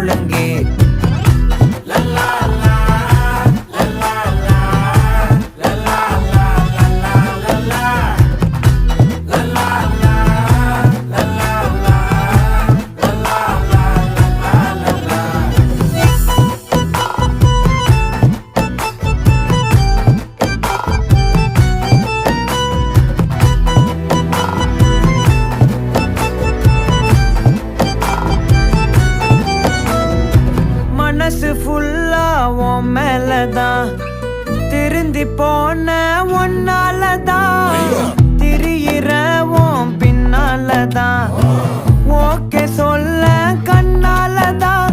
முழங்கே மனசு ஃபுல்லா உன் மேலதான் திருந்தி போன ஒன்னாலதான் திரியிற உன் பின்னாலதான் ஓகே சொல்ல கண்ணாலதான்